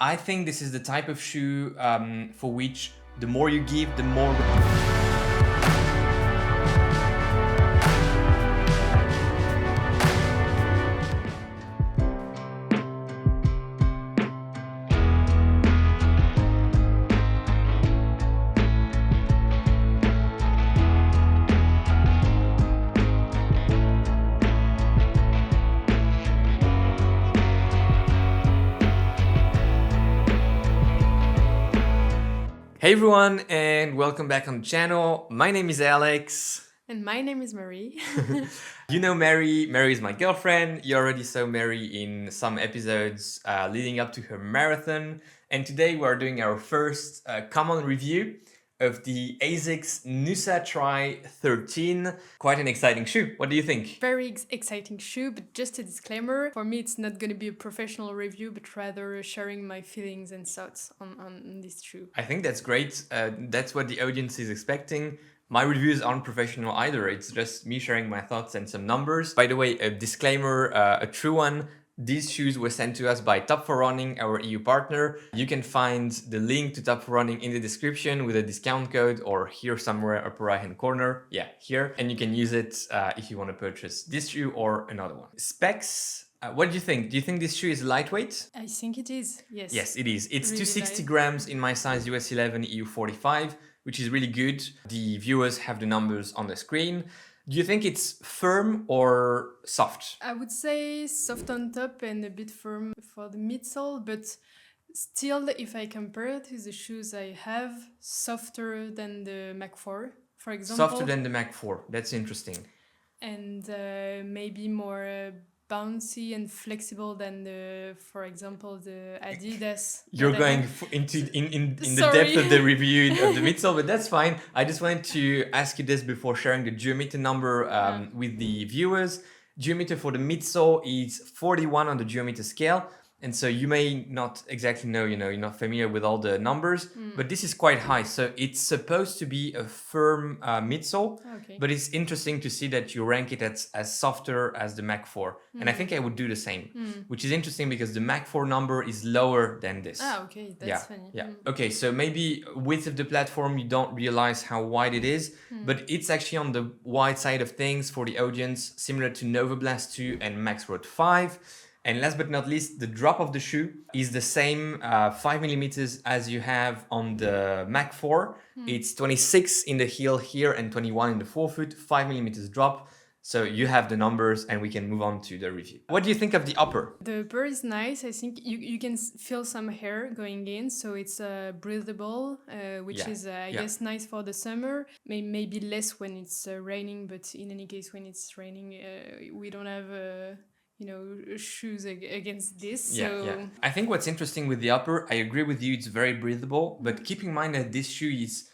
I think this is the type of shoe for which the more you give, the more... Hey everyone, and welcome back on the channel. My name is Alex. And my name is Marie. You know Mary. Mary is my girlfriend. You already saw Mary in some episodes leading up to her marathon. And today we are doing our first common review of the Asics Noosa Tri 13. Quite an exciting shoe. What do you think? Very exciting shoe, but just a disclaimer. For me, it's not going to be a professional review, but rather sharing my feelings and thoughts on this shoe. I think that's great. That's what the audience is expecting. My reviews aren't professional either. It's just me sharing my thoughts and some numbers. By the way, a disclaimer, a true one. These shoes were sent to us by Top 4 Running, our EU partner. You can find the link to Top 4 Running in the description with a discount code or here somewhere upper right hand corner. Yeah, here. And you can use it if you want to purchase this shoe or another one. Specs. What do you think? Do you think this shoe is lightweight? I think it is, yes. Yes, it is. It's Really 260 light. grams in my size US 11 EU 45, which is really good. The viewers have the numbers on the screen. Do you think it's firm or soft? I would say soft on top and a bit firm for the midsole, but still, if I compare it to the shoes I have, softer than the Mach 4, for example. Softer than the Mach 4. That's interesting. And maybe more bouncy and flexible than the, for example, the Adidas. You're that I going have. into in the Sorry. depth of the review of the midsole, but that's fine. I just wanted to ask you this before sharing the geometer number with the viewers. Geometer for the midsole is 41 on the geometer scale. And so you may not exactly know, you're not familiar with all the numbers, but this is quite high. So it's supposed to be a firm midsole, Okay. but it's interesting to see that you rank it as softer as the Mach 4. And I think I would do the same, which is interesting because the Mach 4 number is lower than this. Ah, okay, that's funny. Yeah. Okay, so maybe width of the platform, you don't realize how wide it is, but it's actually on the wide side of things for the audience, similar to Nova Blast 2 and Max Road 5. And last but not least, the drop of the shoe is the same 5 millimeters as you have on the Mach 4. It's 26 in the heel here and 21 in the forefoot, 5 millimeters drop. So you have the numbers and we can move on to the review. What do you think of the upper? The upper is nice. I think you can feel some hair going in, so it's breathable, which Yeah, is, I yeah. guess, nice for the summer. Maybe less when it's raining, but in any case, when it's raining, we don't have... shoes against this. So I think what's interesting with the upper, I agree with you, it's very breathable, but keep in mind that this shoe is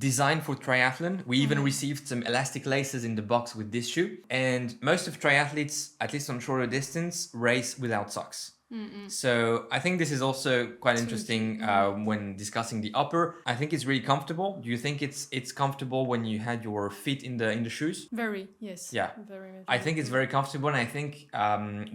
designed for triathlon. We even received some elastic laces in the box with this shoe. And most of triathletes, at least on shorter distance, race without socks. So I think this is also quite interesting when discussing the upper. I think it's really comfortable. Do you think it's comfortable when you had your feet in the shoes? very, yes. Yeah. Very much. I think it's very comfortable, and I think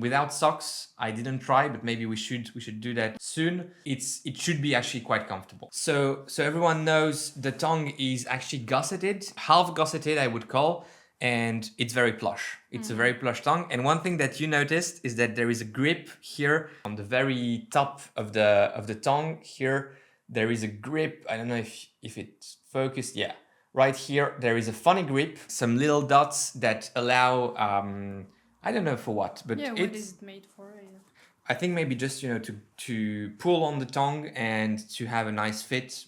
without socks, I didn't try, but maybe we should do that soon. It should be actually quite comfortable. So everyone knows the tongue is actually gusseted, half gusseted, I would call. And it's very plush. It's a very plush tongue. And one thing that you noticed is that there is a grip here on the very top of the tongue. Here, there is a grip. I don't know if it's focused. Yeah, right here, there is a funny grip. Some little dots that allow, I don't know for what, but Yeah, what is it made for? I think maybe just, to pull on the tongue and to have a nice fit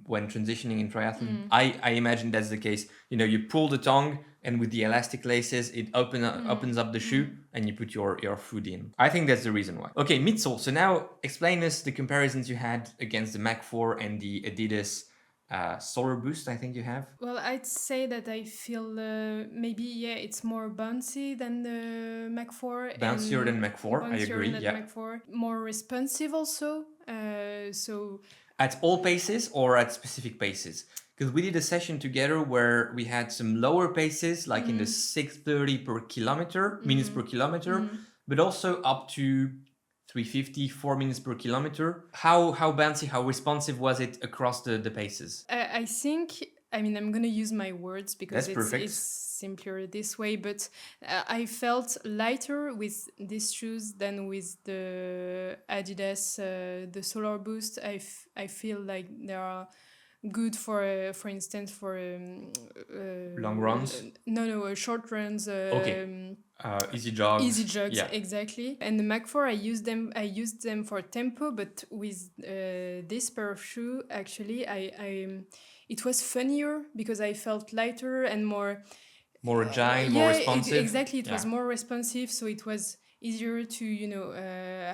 when transitioning in triathlon. I imagine that's the case. You pull the tongue, and with the elastic laces, it opens up the shoe and you put your foot in. I think that's the reason why. Okay, midsole. So now explain us the comparisons you had against the Mach 4 and the Adidas Solar Boost, I think you have. Well, I'd say that I feel maybe, it's more bouncy than the Mach 4. Bouncier than Mach 4, I agree, Than yeah. Mach 4. More responsive also. So At all paces or at specific paces? Because we did a session together where we had some lower paces, like in the 630 per kilometer, minutes per kilometer, but also up to 350, 4 minutes per kilometer. How bouncy, how responsive was it across the paces? I think, I mean, I'm gonna use my words because That's perfect. it's simpler this way, but I felt lighter with these shoes than with the Adidas, the Solar Boost. I feel like they are good for instance, for Long runs? no, short runs. Okay. Easy jogs. Easy jogs, Yeah. exactly. And the Mac 4, I used them for tempo, but with this pair of shoe, actually, it was funnier because I felt lighter and more More agile, more responsive. exactly. It was Yeah. more responsive, so it was easier to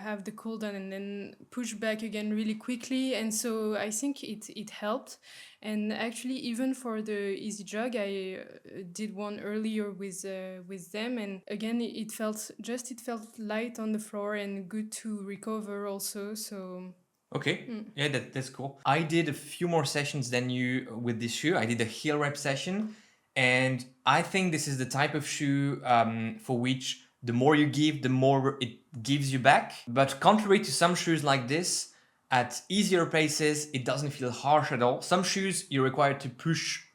have the cooldown and then push back again really quickly. And so I think it helped. And actually, even for the easy jog, I did one earlier with them, and again it felt light on the floor and good to recover also. So Okay. Yeah, that's cool. I did a few more sessions than you with this shoe. I did a heel rep session, and I think this is the type of shoe for which the more you give, the more it gives you back. But contrary to some shoes like this, at easier paces, it doesn't feel harsh at all. Some shoes you're required to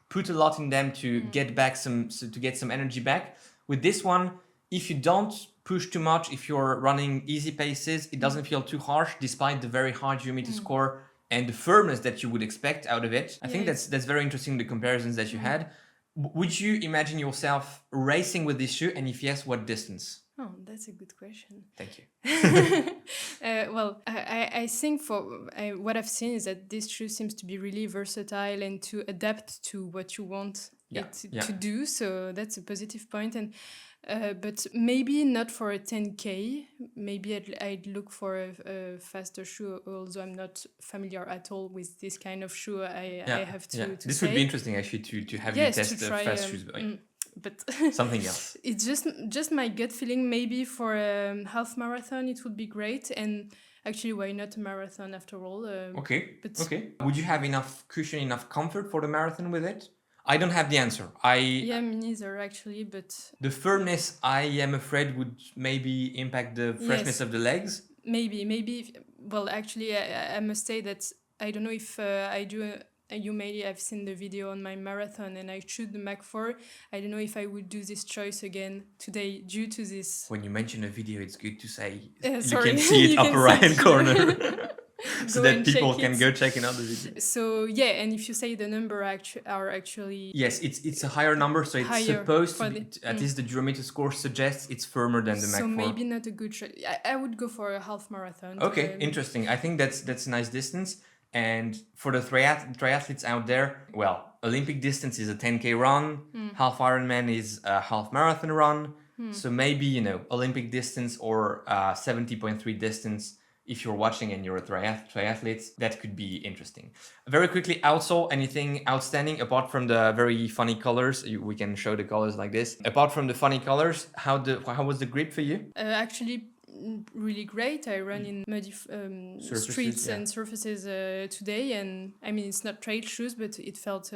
put a lot in them to get back to get some energy back. With this one, if you don't push too much, if you're running easy paces, it doesn't feel too harsh despite the very high geometry score and the firmness that you would expect out of it. I think Yes. that's very interesting, the comparisons that you had. Would you imagine yourself racing with this shoe, and if yes, what distance? Oh, that's a good question. Thank you. Well, I think what I've seen is that this shoe seems to be really versatile and to adapt to what you want Yeah, it yeah. to do. So that's a positive point. And but maybe not for a 10K. Maybe I'd look for a faster shoe. Although I'm not familiar at all with this kind of shoe, I have to This say. would be interesting actually to have Yes, you to test the try, fast shoes. but Something else. it's just my gut feeling. Maybe for a half marathon it would be great, and actually why not a marathon after all. Okay. But Okay. Would you have enough cushion, enough comfort for the marathon with it? I don't have the answer. yeah, me neither actually, but The firmness, I am afraid, would maybe impact the freshness yes, of the legs. well, actually I must say that I don't know if I do you maybe have seen the video on my marathon and I choose the Mac 4. I don't know if I would do this choice again today due to this. When you mention a video, it's good to say you Sorry. can see it You upper can see right it hand corner. So Go that and people check can it. go check another video. So yeah, and if you say the number are actually Yes, it's a higher number, so it's Higher supposed to for be, the- at least the geometry score suggests it's firmer than the Mac 4. so maybe not a good choice. I would go for a half marathon. Okay, interesting. I think that's a nice distance. And for the triathletes out there, well, Olympic distance is a 10K run, half Ironman is a half marathon run. So maybe, Olympic distance or 70.3 distance, if you're watching and you're a triathlete, that could be interesting. Very quickly, outsole, anything outstanding apart from the very funny colors? We can show the colors like this. Apart from the funny colors, how was the grip for you? Actually, really great. I run in muddy Surfaces, streets yeah. and surfaces today, and I mean it's not trail shoes, but it felt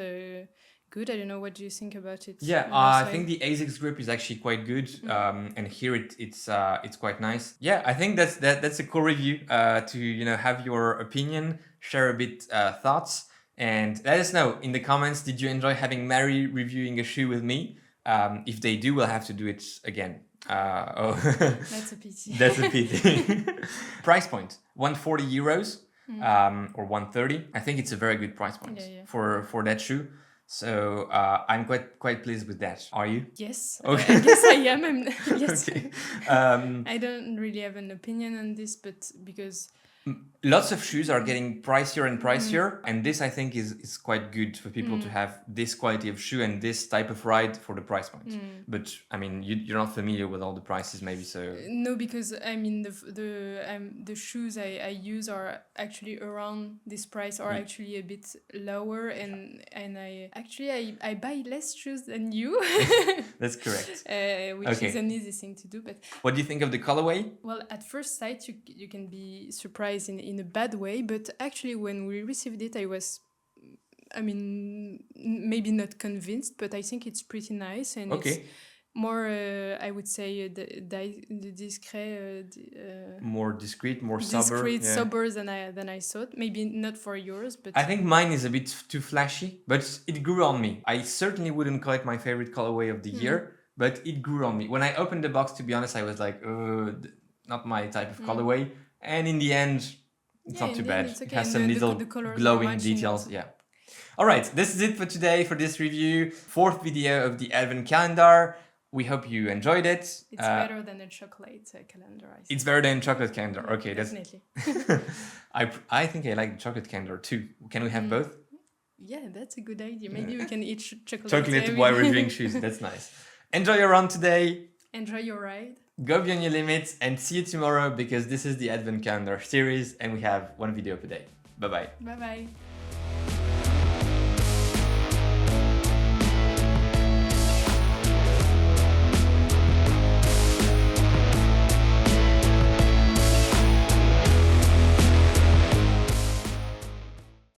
good. I don't know, what do you think about it? Yeah, on your I side? think the Asics grip is actually quite good, and here it's quite nice. Yeah, I think that's a cool review. To have your opinion, share a bit thoughts, and let us know in the comments. Did you enjoy having Mary reviewing a shoe with me? If they do, we'll have to do it again. That's a pity. That's a pity. Price point: 140 euros, or 130. I think it's a very good price point Yeah. for that shoe. So I'm quite pleased with that. Are you? Yes, Okay. I guess I am. Yes. Okay. I don't really have an opinion on this, but because Lots of shoes are getting pricier and pricier, and this I think is quite good for people to have this quality of shoe and this type of ride for the price point. But I mean, you're not familiar with all the prices, maybe, so. no, because I mean the shoes I use are actually around this price, or actually a bit lower, and I buy less shoes than you, That's correct. which Okay. is an easy thing to do. But What do you think of the colorway? well, at first sight, you can be surprised in a bad way, but actually when we received it, I was, I mean, maybe not convinced, but I think it's pretty nice, and Okay. it's more, I would say, the discret, More discreet, more sober. discreet, Yeah. sober than I thought. Maybe not for yours, but I think mine is a bit too flashy, but it grew on me. I certainly wouldn't call it my favorite colorway of the year, but it grew on me. When I opened the box, to be honest, I was like, not my type of colorway. And in the end, it's not too bad. It's okay. It has And some the little colors are glowing matching details. also. Yeah. All right, this is it for today for this review. 4th video of the Advent calendar. We hope you enjoyed it. It's better than a chocolate calendar. I think. It's better than chocolate calendar. Okay, definitely. I think I like the chocolate calendar too. Can we have both? Yeah, that's a good idea. Maybe we can eat chocolate. Chocolate while reviewing shoes. That's nice. Enjoy your run today. Enjoy your ride. Go beyond your limits and see you tomorrow because this is the Advent calendar series and we have one video per day. Bye bye. Bye bye.